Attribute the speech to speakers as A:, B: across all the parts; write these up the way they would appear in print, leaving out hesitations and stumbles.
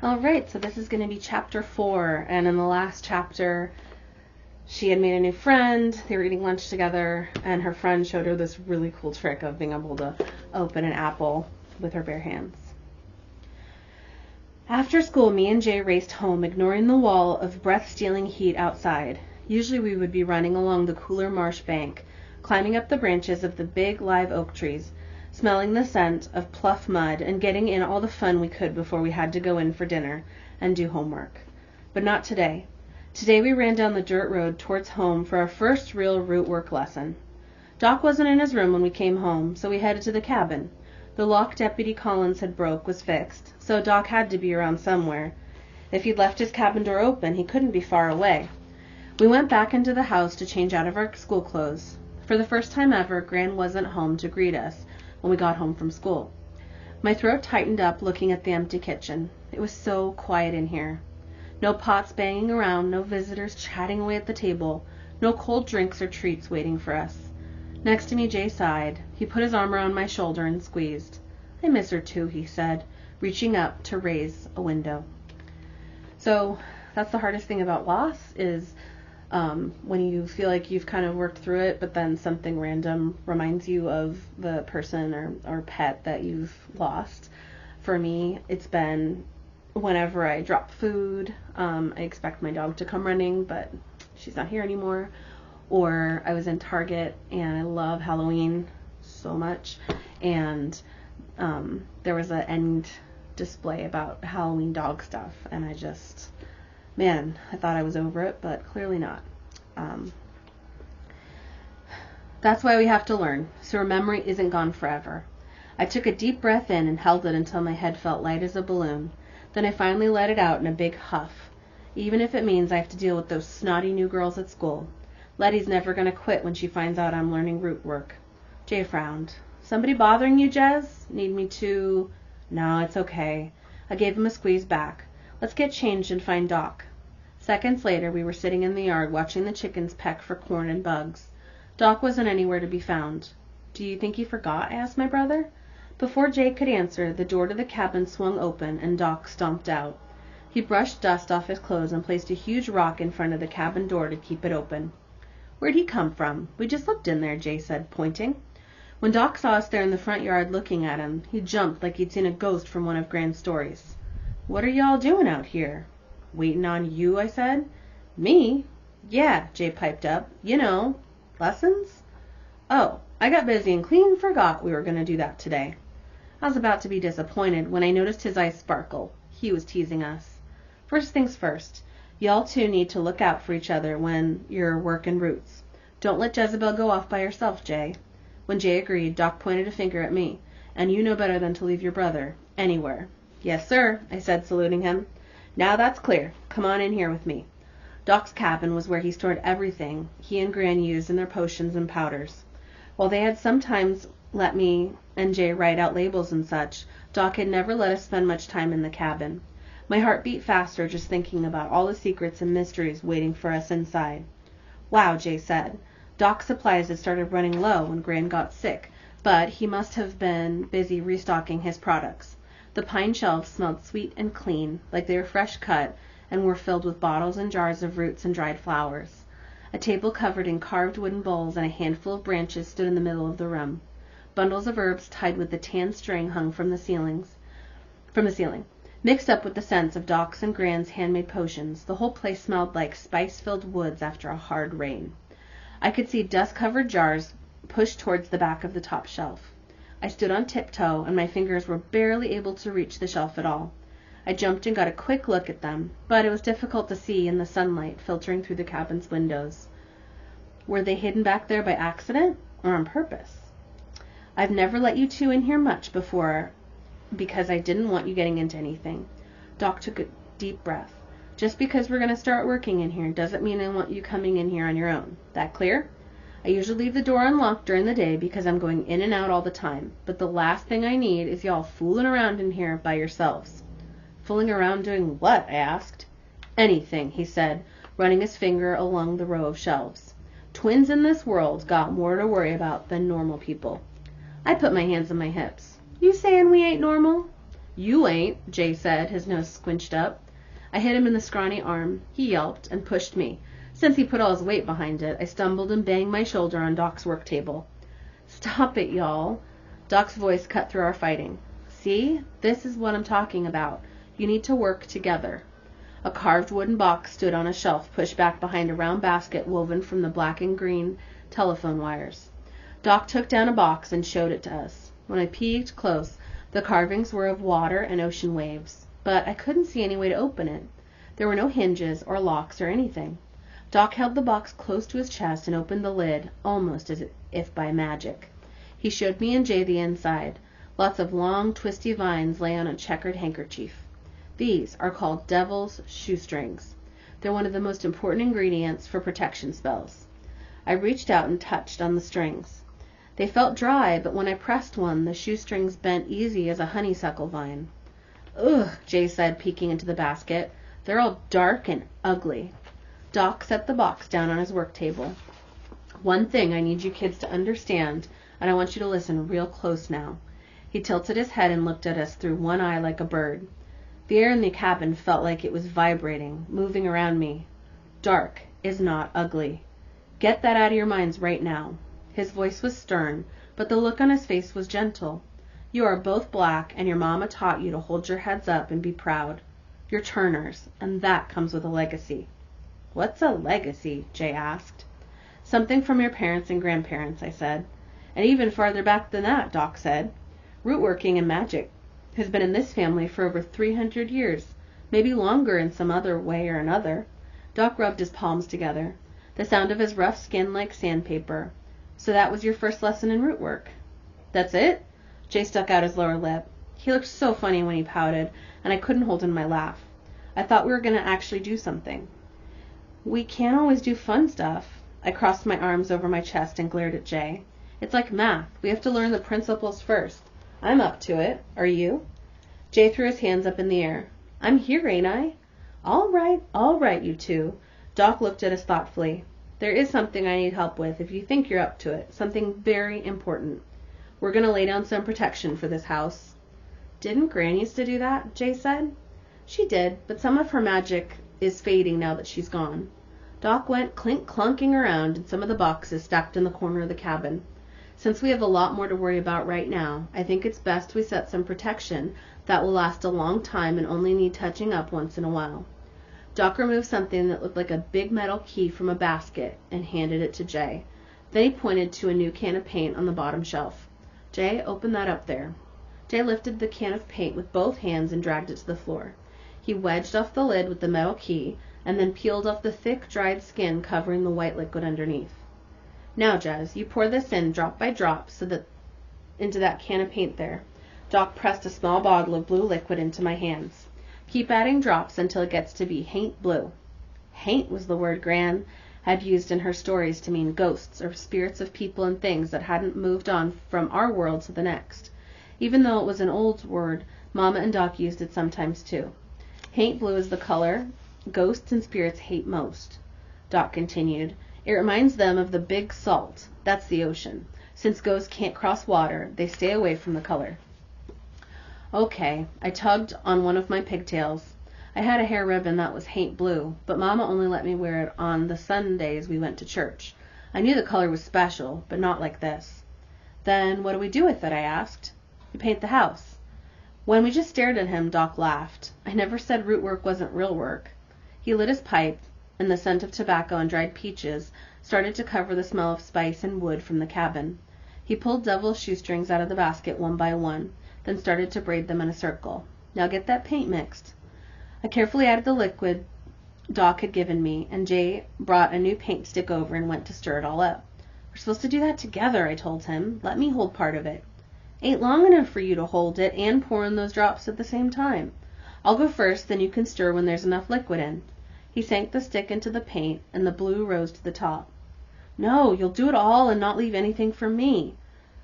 A: All right, so this is going to be chapter 4, and in the last chapter, she had made a new friend. They were eating lunch together, and her friend showed her this really cool trick of being able to open an apple with her bare hands. After school, me and Jay raced home, ignoring the wall of breath-stealing heat outside. Usually we would be running along the cooler marsh bank, climbing up the branches of the big live oak trees, smelling the scent of pluff mud, and getting in all the fun we could before we had to go in for dinner and do homework. But not today. Today we ran down the dirt road towards home for our first real root work lesson. Doc wasn't in his room when we came home, so we headed to the cabin. The lock Deputy Collins had broke was fixed, so Doc had to be around somewhere. If he'd left his cabin door open, he couldn't be far away. We went back into the house to change out of our school clothes. For the first time ever, Gran wasn't home to greet us when we got home from school. My throat tightened up looking at the empty kitchen. It was so quiet in here. No pots banging around, no visitors chatting away at the table, no cold drinks or treats waiting for us. Next to me, Jay sighed. He put his arm around my shoulder and squeezed. "I miss her too," he said, reaching up to raise a window. So that's the hardest thing about loss is when you feel like you've kind of worked through it, but then something random reminds you of the person or pet that you've lost. For me, it's been whenever I drop food, I expect my dog to come running, but she's not here anymore. Or I was in Target, and I love Halloween so much, and there was an end display about Halloween dog stuff, and I thought I was over it, but clearly not. That's why we have to learn, so our memory isn't gone forever. I took a deep breath in and held it until my head felt light as a balloon. Then I finally let it out in a big huff, even if it means I have to deal with those snotty new girls at school. Letty's never going to quit when she finds out I'm learning root work. Jay frowned. "Somebody bothering you, Jez? Need me to—" "No, it's okay." I gave him a squeeze back. "Let's get changed and find Doc." Seconds later, we were sitting in the yard watching the chickens peck for corn and bugs. Doc wasn't anywhere to be found. "Do you think he forgot?" I asked my brother. Before Jay could answer, the door to the cabin swung open and Doc stomped out. He brushed dust off his clothes and placed a huge rock in front of the cabin door to keep it open. "Where'd he come from? We just looked in there," Jay said, pointing. When Doc saw us there in the front yard looking at him, he jumped like he'd seen a ghost from one of Gran's stories. "What are y'all doing out here?" "Waiting on you," I said. "Me?" "Yeah," Jay piped up. "You know, lessons?" "Oh, I got busy and clean forgot we were going to do that today." I was about to be disappointed when I noticed his eyes sparkle. He was teasing us. "First things first, y'all two need to look out for each other when you're working roots. Don't let Jezebel go off by herself, Jay." When Jay agreed, Doc pointed a finger at me. "And you know better than to leave your brother anywhere." "Yes, sir," I said, saluting him. "Now that's clear. Come on in here with me." Doc's cabin was where he stored everything he and Gran used in their potions and powders. While they had sometimes let me and Jay write out labels and such, Doc had never let us spend much time in the cabin. My heart beat faster just thinking about all the secrets and mysteries waiting for us inside. "Wow," Jay said. "Doc's supplies had started running low when Gran got sick, but he must have been busy restocking his products. The pine shelves smelled sweet and clean, like they were fresh cut, and were filled with bottles and jars of roots and dried flowers. A table covered in carved wooden bowls and a handful of branches stood in the middle of the room. Bundles of herbs tied with the tan string hung from the ceiling. Mixed up with the scents of Doc's and Gran's handmade potions, the whole place smelled like spice-filled woods after a hard rain. I could see dust-covered jars pushed towards the back of the top shelf. I stood on tiptoe, and my fingers were barely able to reach the shelf at all. I jumped and got a quick look at them, but it was difficult to see in the sunlight filtering through the cabin's windows. Were they hidden back there by accident or on purpose? "I've never let you two in here much before because I didn't want you getting into anything." Doc took a deep breath. "Just because we're going to start working in here doesn't mean I want you coming in here on your own. That clear? I usually leave the door unlocked during the day because I'm going in and out all the time, but the last thing I need is y'all fooling around in here by yourselves." "Fooling around doing what?" I asked. "Anything," he said, running his finger along the row of shelves. "Twins in this world got more to worry about than normal people." I put my hands on my hips. "You saying we ain't normal?" You ain't, Jay said, his nose squinched up. I hit him in the scrawny arm. He yelped and pushed me. Since he put all his weight behind it, I stumbled and banged my shoulder on Doc's work table. Stop it, y'all. Doc's voice cut through our fighting. See? This is what I'm talking about. You need to work together. A carved wooden box stood on a shelf pushed back behind a round basket woven from the black and green telephone wires. Doc took down a box and showed it to us. When I peeked close, the carvings were of water and ocean waves, but I couldn't see any way to open it. There were no hinges or locks or anything. Doc held the box close to his chest and opened the lid, almost as if by magic. He showed me and Jay the inside. Lots of long, twisty vines lay on a checkered handkerchief. These are called devil's shoestrings. They're one of the most important ingredients for protection spells. I reached out and touched on the strings. They felt dry, but when I pressed one, the shoestrings bent easy as a honeysuckle vine. Ugh, Jay said, peeking into the basket. They're all dark and ugly. Doc set the box down on his work table. One thing I need you kids to understand, and I want you to listen real close now. He tilted his head and looked at us through one eye like a bird. The air in the cabin felt like it was vibrating, moving around me. Dark is not ugly. Get that out of your minds right now. His voice was stern, but the look on his face was gentle. You are both black, and your mama taught you to hold your heads up and be proud. You're Turners, and that comes with a legacy. What's a legacy? Jay asked. Something from your parents and grandparents, I said. And even farther back than that, Doc said. Rootworking and magic has been in this family for over 300 years, maybe longer in some other way or another. Doc rubbed his palms together, the sound of his rough skin like sandpaper. So that was your first lesson in rootwork? That's it? Jay stuck out his lower lip. He looked so funny when he pouted, and I couldn't hold in my laugh. I thought we were going to actually do something. We can't always do fun stuff. I crossed my arms over my chest and glared at Jay. It's like math. We have to learn the principles first. I'm up to it. Are you? Jay threw his hands up in the air. I'm here, ain't I? All right, you two. Doc looked at us thoughtfully. There is something I need help with if you think you're up to it. Something very important. We're going to lay down some protection for this house. Didn't Gran used to do that? Jay said. She did, but some of her magic is fading now that she's gone. Doc went clunk-clunking around in some of the boxes stacked in the corner of the cabin. Since we have a lot more to worry about right now, I think it's best we set some protection that will last a long time and only need touching up once in a while. Doc removed something that looked like a big metal key from a basket and handed it to Jay. Then he pointed to a new can of paint on the bottom shelf. Jay, open that up there. Jay lifted the can of paint with both hands and dragged it to the floor. He wedged off the lid with the metal key and then peeled off the thick, dried skin covering the white liquid underneath. Now, Jez, you pour this in drop by drop into that can of paint there. Doc pressed a small bottle of blue liquid into my hands. Keep adding drops until it gets to be haint blue. Haint was the word Gran had used in her stories to mean ghosts or spirits of people and things that hadn't moved on from our world to the next. Even though it was an old word, Mama and Doc used it sometimes too. Haint blue is the color ghosts and spirits hate most. Doc continued. It reminds them of the big salt. That's the ocean. Since ghosts can't cross water, they stay away from the color. Okay, I tugged on one of my pigtails. I had a hair ribbon that was haint blue, but Mama only let me wear it on the Sundays we went to church. I knew the color was special, but not like this. Then what do we do with it? I asked. We paint the house. When we just stared at him, Doc laughed. I never said root work wasn't real work. He lit his pipe, and the scent of tobacco and dried peaches started to cover the smell of spice and wood from the cabin. He pulled devil's shoestrings out of the basket one by one, then started to braid them in a circle. Now get that paint mixed. I carefully added the liquid Doc had given me, and Jay brought a new paint stick over and went to stir it all up. We're supposed to do that together, I told him. Let me hold part of it. Ain't long enough for you to hold it and pour in those drops at the same time. I'll go first, then you can stir when there's enough liquid in. He sank the stick into the paint, and the blue rose to the top. No, you'll do it all and not leave anything for me.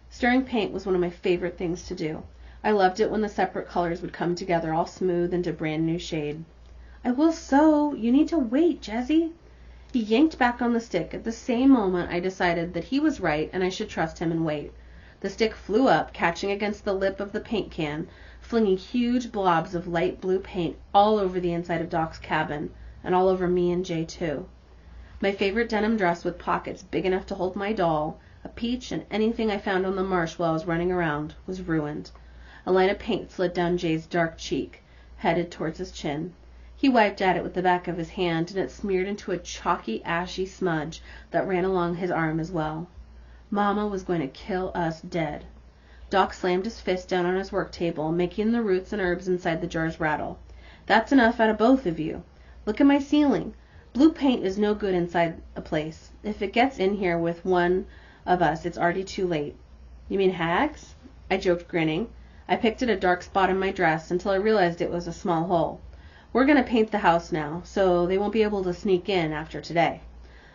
A: Stirring paint was one of my favorite things to do. I loved it when the separate colors would come together all smooth into brand new shade. I will so. You need to wait, Jezzy. He yanked back on the stick. At the same moment, I decided that he was right and I should trust him and wait. The stick flew up, catching against the lip of the paint can, flinging huge blobs of light blue paint all over the inside of Doc's cabin, and all over me and Jay, too. My favorite denim dress with pockets big enough to hold my doll, a peach, and anything I found on the marsh while I was running around, was ruined. A line of paint slid down Jay's dark cheek, headed towards his chin. He wiped at it with the back of his hand, and it smeared into a chalky, ashy smudge that ran along his arm as well. Mama was going to kill us dead. Doc slammed his fist down on his work table, making the roots and herbs inside the jars rattle. "That's enough out of both of you. Look at my ceiling. Blue paint is no good inside a place. If it gets in here with one of us, it's already too late." "You mean hags?" I joked, grinning. I picked at a dark spot in my dress until I realized it was a small hole. "We're going to paint the house now, so they won't be able to sneak in after today."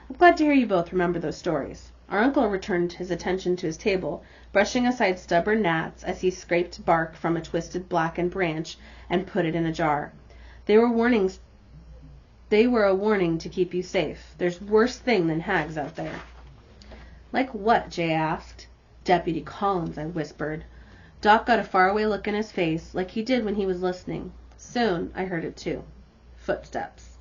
A: "I'm glad to hear you both remember those stories." Our uncle returned his attention to his table, brushing aside stubborn gnats as he scraped bark from a twisted blackened branch and put it in a jar. They were a warning to keep you safe. There's worse thing than hags out there." "Like what?" Jay asked. "Deputy Collins," I whispered. Doc got a faraway look in his face, like he did when he was listening. Soon I heard it too. Footsteps.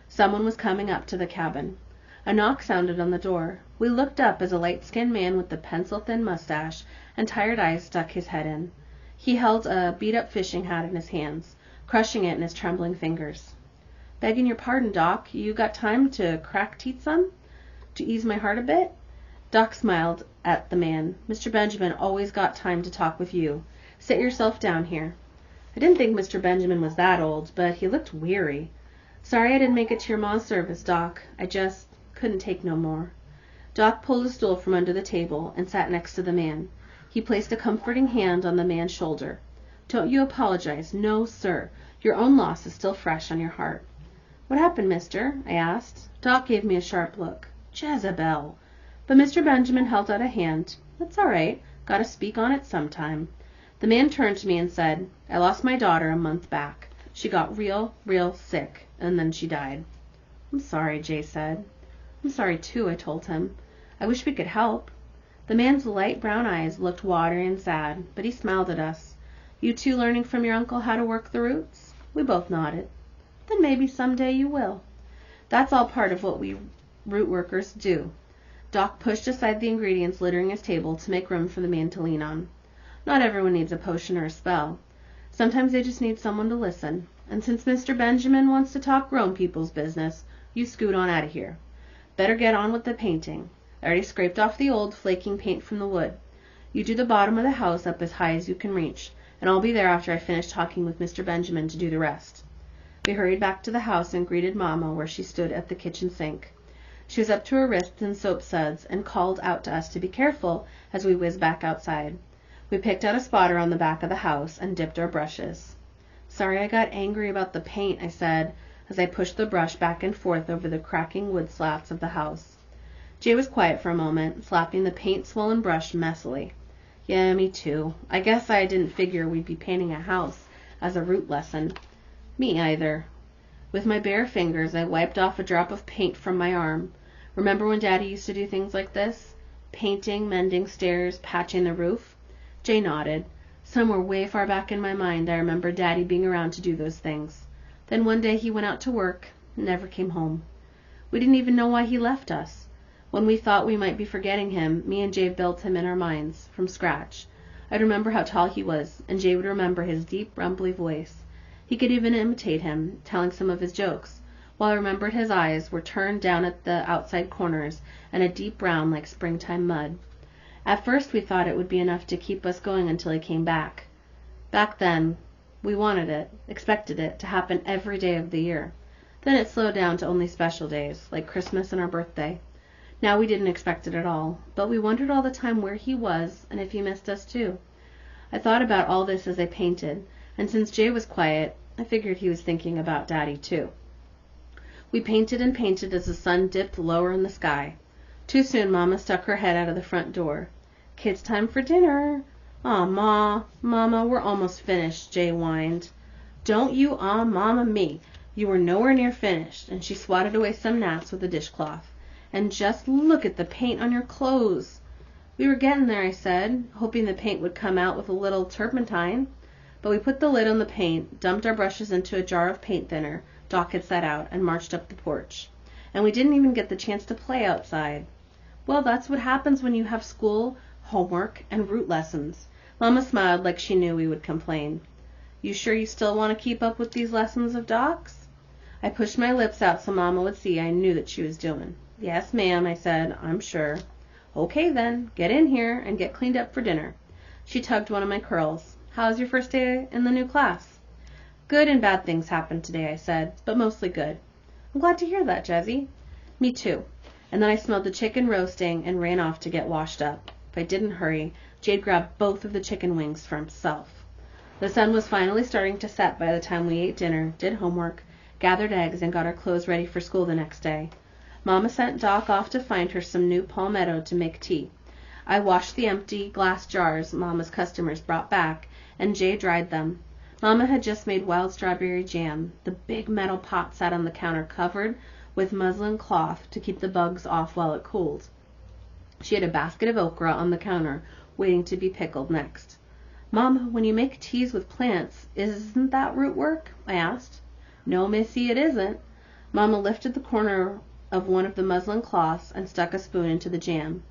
A: Someone was coming up to the cabin. A knock sounded on the door. We looked up as a light-skinned man with a pencil-thin mustache and tired eyes stuck his head in. He held a beat-up fishing hat in his hands, crushing it in his trembling fingers. "Begging your pardon, Doc, you got time to crack teeth some? To ease my heart a bit?" Doc smiled at the man. "Mr. Benjamin always got time to talk with you. Sit yourself down here." I didn't think Mr. Benjamin was that old, but he looked weary. "Sorry I didn't make it to your ma's service, Doc. I just couldn't take no more." Doc pulled a stool from under the table and sat next to the man. He placed a comforting hand on the man's shoulder. "Don't you apologize. No, sir. Your own loss is still fresh on your heart." "What happened, mister?" I asked. Doc gave me a sharp look. "Jezebel." But Mr. Benjamin held out a hand. "That's all right. Gotta speak on it sometime." The man turned to me and said, "I lost my daughter a month back. She got real sick, and then she died." "I'm sorry," Jay said. "I'm sorry, too," I told him. "I wish we could help." The man's light brown eyes looked watery and sad, but he smiled at us. "You two learning from your uncle how to work the roots?" We both nodded. "Then maybe someday you will." That's all part of what we root workers do. Doc pushed aside the ingredients littering his table to make room for the man to lean on. Not everyone needs a potion or a spell. Sometimes they just need someone to listen. And since Mr. Benjamin wants to talk grown people's business, you scoot on out of here. Better get on with the painting. I already scraped off the old flaking paint from the wood. You do the bottom of the house up as high as you can reach, and I'll be there after I finish talking with Mr. Benjamin to do the rest. We hurried back to the house and greeted Mama where she stood at the kitchen sink. She was up to her wrists in soap suds and called out to us to be careful as we whizzed back outside. We picked out a spot around the back of the house and dipped our brushes. "Sorry I got angry about the paint," I said, as I pushed the brush back and forth over the cracking wood slats of the house. Jay was quiet for a moment, slapping the paint-swollen brush messily. "Yeah, me too. I guess I didn't figure we'd be painting a house as a root lesson." "Me either." With my bare fingers, I wiped off a drop of paint from my arm. Remember when Daddy used to do things like this? Painting, mending stairs, patching the roof? Jay nodded. Somewhere way far back in my mind, I remember Daddy being around to do those things. Then one day he went out to work and never came home. We didn't even know why he left us. When we thought we might be forgetting him, me and Jay built him in our minds, from scratch. I'd remember how tall he was, and Jay would remember his deep, rumbly voice. He could even imitate him, telling some of his jokes, while I remembered his eyes were turned down at the outside corners and a deep brown like springtime mud. At first we thought it would be enough to keep us going until he came back. Back then, we wanted it, expected it, to happen every day of the year. Then it slowed down to only special days, like Christmas and our birthday. Now we didn't expect it at all, but we wondered all the time where he was and if he missed us too. I thought about all this as I painted, and since Jay was quiet, I figured he was thinking about Daddy too. We painted and painted as the sun dipped lower in the sky. Too soon Mama stuck her head out of the front door. "Kids' time for dinner." "Aw, Mama, we're almost finished," Jay whined. "Don't you Mama me. You were nowhere near finished," and she swatted away some gnats with a dishcloth. "And just look at the paint on your clothes." "We were getting there," I said, hoping the paint would come out with a little turpentine. But we put the lid on the paint, dumped our brushes into a jar of paint thinner Doc had set out, and marched up the porch. And we didn't even get the chance to play outside. Well, that's what happens when you have school, homework, and root lessons. Mama smiled like she knew we would complain. You sure you still want to keep up with these lessons of Doc's? I pushed my lips out so Mama would see I knew that she was doing. Yes, ma'am, I said, I'm sure. Okay, then, get in here and get cleaned up for dinner. She tugged one of my curls. How's your first day in the new class? Good and bad things happened today, I said, but mostly good. I'm glad to hear that, Jessie. Me too. And then I smelled the chicken roasting and ran off to get washed up. If I didn't hurry, Jade grabbed both of the chicken wings for himself. The sun was finally starting to set by the time we ate dinner, did homework, gathered eggs, and got our clothes ready for school the next day. Mama sent Doc off to find her some new palmetto to make tea. I washed the empty glass jars Mama's customers brought back, and Jay dried them. Mama had just made wild strawberry jam. The big metal pot sat on the counter covered with muslin cloth to keep the bugs off while it cooled. She had a basket of okra on the counter, waiting to be pickled next. Mama, when you make teas with plants, isn't that root work? I asked. No, Missy, it isn't. Mama lifted the corner of one of the muslin cloths and stuck a spoon into the jam.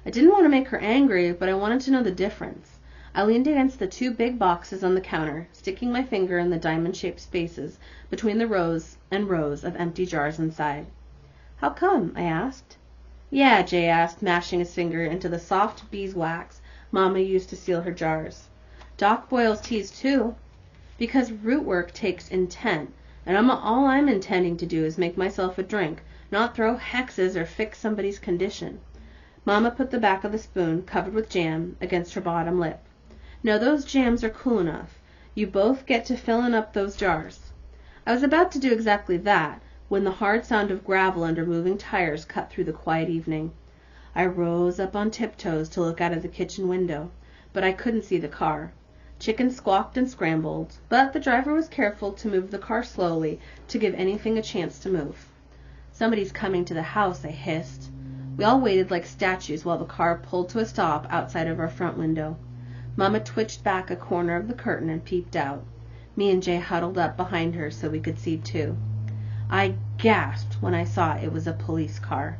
A: I didn't want to make her angry, but I wanted to know the difference. I leaned against the two big boxes on the counter, sticking my finger in the diamond-shaped spaces between the rows and rows of empty jars inside. How come? I asked. Yeah, Jay asked, mashing his finger into the soft beeswax Mama used to seal her jars. Doc boils teas too. Because root work takes intent, and all I'm intending to do is make myself a drink, not throw hexes or fix somebody's condition. Mama put the back of the spoon, covered with jam, against her bottom lip. Now those jams are cool enough. You both get to filling up those jars. I was about to do exactly that when the hard sound of gravel under moving tires cut through the quiet evening. I rose up on tiptoes to look out of the kitchen window, but I couldn't see the car. Chickens squawked and scrambled, but the driver was careful to move the car slowly to give anything a chance to move. Somebody's coming to the house, I hissed. We all waited like statues while the car pulled to a stop outside of our front window. Mama twitched back a corner of the curtain and peeped out. Me and Jay huddled up behind her so we could see too. I gasped when I saw it was a police car.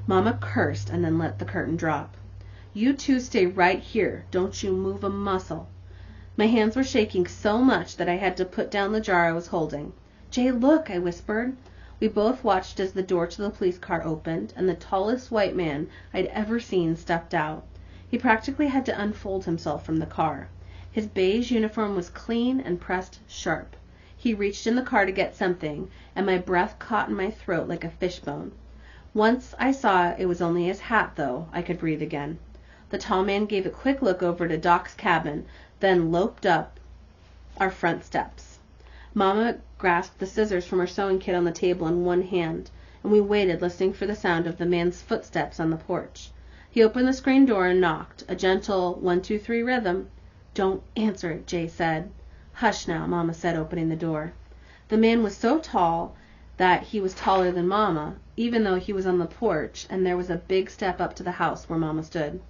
A: Mama cursed and then let the curtain drop. You two stay right here. Don't you move a muscle. My hands were shaking so much that I had to put down the jar I was holding. Jay, look, I whispered. We both watched as the door to the police car opened, and the tallest white man I'd ever seen stepped out. He practically had to unfold himself from the car. His beige uniform was clean and pressed sharp. He reached in the car to get something, and my breath caught in my throat like a fishbone. Once I saw it was only his hat, though, I could breathe again. The tall man gave a quick look over to Doc's cabin, then loped up our front steps. Mama grasped the scissors from her sewing kit on the table in one hand, and we waited, listening for the sound of the man's footsteps on the porch. He opened the screen door and knocked, a gentle 1-2-3 rhythm. Don't answer it, Jay said. Hush now, Mama said, opening the door. The man was so tall that he was taller than Mama, even though he was on the porch, and there was a big step up to the house where Mama stood.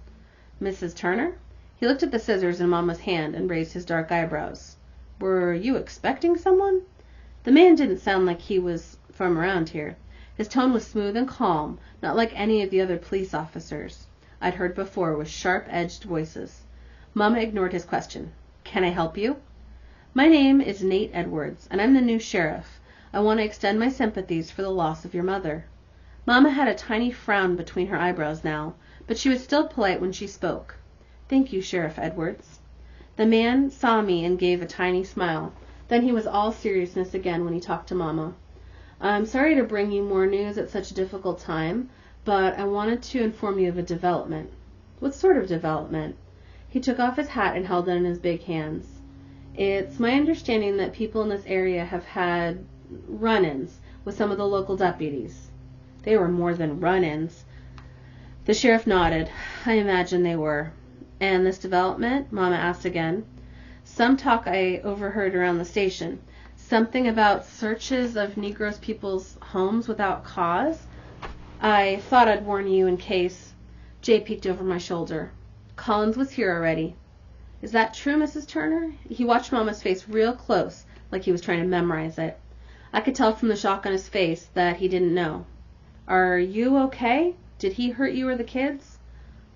A: Mrs. Turner? He looked at the scissors in Mama's hand and raised his dark eyebrows. Were you expecting someone? The man didn't sound like he was from around here. His tone was smooth and calm, not like any of the other police officers I'd heard before with sharp-edged voices. Mama ignored his question. Can I help you? My name is Nate Edwards, and I'm the new sheriff. I want to extend my sympathies for the loss of your mother. Mama had a tiny frown between her eyebrows now, but she was still polite when she spoke. Thank you, Sheriff Edwards. The man saw me and gave a tiny smile. Then he was all seriousness again when he talked to Mama. I'm sorry to bring you more news at such a difficult time, but I wanted to inform you of a development. What sort of development? He took off his hat and held it in his big hands. It's my understanding that people in this area have had run-ins with some of the local deputies. They were more than run-ins. The sheriff nodded. I imagine they were. And this development? Mama asked again. Some talk I overheard around the station. Something about searches of Negroes people's homes without cause. I thought I'd warn you in case. Jay peeked over my shoulder. Collins was here already. Is that true, Mrs. Turner? He watched Mama's face real close, like he was trying to memorize it. I could tell from the shock on his face that he didn't know. Are you okay? Did he hurt you or the kids?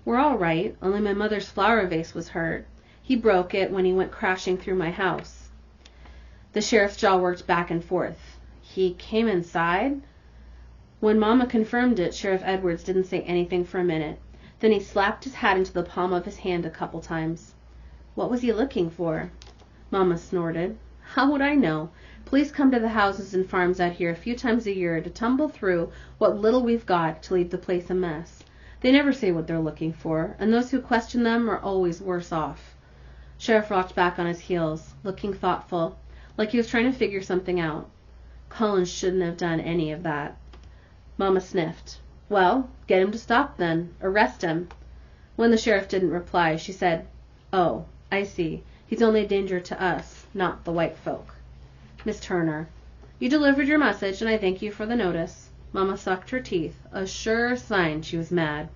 A: We're all right, only my mother's flower vase was hurt. He broke it when he went crashing through my house. The sheriff's jaw worked back and forth. He came inside? When Mama confirmed it, Sheriff Edwards didn't say anything for a minute. Then he slapped his hat into the palm of his hand a couple times. What was he looking for? Mama snorted. How would I know? Police come to the houses and farms out here a few times a year to tumble through what little we've got to leave the place a mess. They never say what they're looking for, and those who question them are always worse off. Sheriff rocked back on his heels, looking thoughtful, like he was trying to figure something out. Collins shouldn't have done any of that. Mama sniffed. Well, get him to stop then. Arrest him. When the sheriff didn't reply, she said, Oh, I see. He's only a danger to us, not the white folk. Miss Turner, you delivered your message, and I thank you for the notice. Mama sucked her teeth, a sure sign she was mad.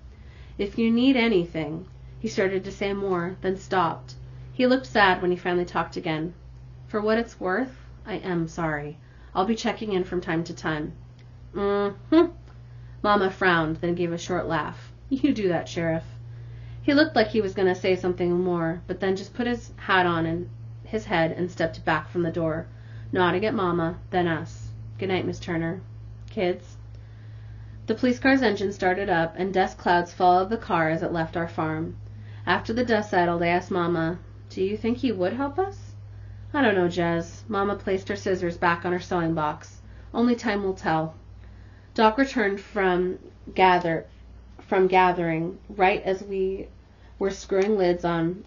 A: If you need anything, he started to say more, then stopped. He looked sad when he finally talked again. For what it's worth, I am sorry. I'll be checking in from time to time. Mm-hmm. Mama frowned, then gave a short laugh. You do that, Sheriff. He looked like he was going to say something more, but then just put his hat on and his head and stepped back from the door, nodding at Mama, then us. Good night, Miss Turner. Kids. The police car's engine started up, and dust clouds followed the car as it left our farm. After the dust settled, I asked Mama, Do you think he would help us? I don't know, Jez. Mama placed her scissors back on her sewing box. Only time will tell. Doc returned from gathering right as we were screwing lids on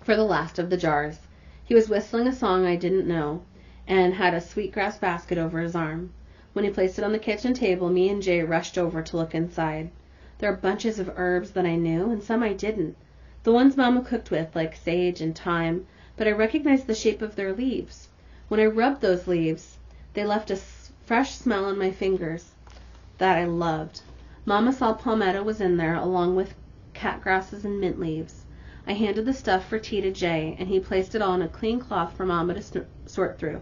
A: for the last of the jars. He was whistling a song I didn't know and had a sweetgrass basket over his arm. When he placed it on the kitchen table, me and Jay rushed over to look inside. There were bunches of herbs that I knew and some I didn't. The ones Mama cooked with, like sage and thyme, but I recognized the shape of their leaves. When I rubbed those leaves, they left a fresh smell on my fingers that I loved. Mama saw palmetto was in there, along with catgrasses and mint leaves. I handed the stuff for tea to Jay, and he placed it all in a clean cloth for Mama to sort through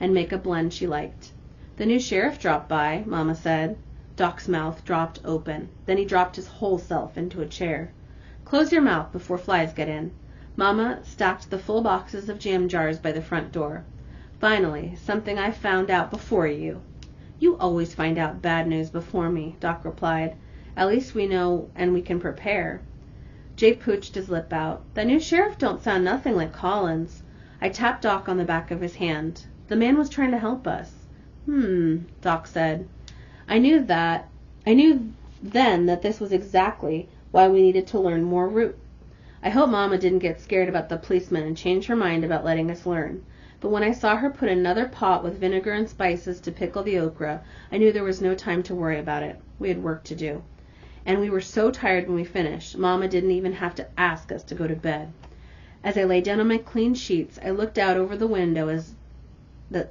A: and make a blend she liked. The new sheriff dropped by, Mama said. Doc's mouth dropped open. Then he dropped his whole self into a chair. Close your mouth before flies get in. Mama stacked the full boxes of jam jars by the front door. Finally, something I found out before you. You always find out bad news before me, Doc replied. At least we know and we can prepare. Jay pooched his lip out. The new sheriff don't sound nothing like Collins. I tapped Doc on the back of his hand. The man was trying to help us. Doc said. I knew then that this was exactly why we needed to learn more root. I hope Mama didn't get scared about the policeman and change her mind about letting us learn. But when I saw her put another pot with vinegar and spices to pickle the okra, I knew there was no time to worry about it. We had work to do. And we were so tired when we finished, Mama didn't even have to ask us to go to bed. As I lay down on my clean sheets, I looked out over the window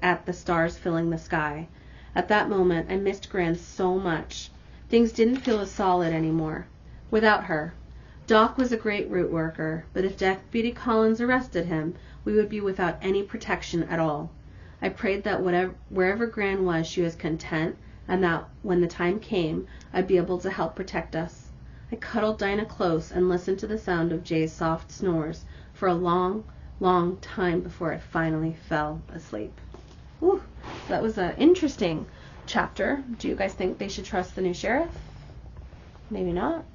A: at the stars filling the sky. At that moment, I missed Gran so much. Things didn't feel as solid anymore. Without her. Doc was a great root worker, but if Deputy Collins arrested him, we would be without any protection at all. I prayed that wherever Gran was, she was content, and that when the time came, I'd be able to help protect us. I cuddled Dinah close and listened to the sound of Jay's soft snores for a long, long time before I finally fell asleep. Ooh, so that was an interesting chapter. Do you guys think they should trust the new sheriff? Maybe not.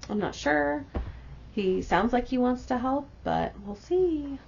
A: I'm not sure. He sounds like he wants to help, but we'll see.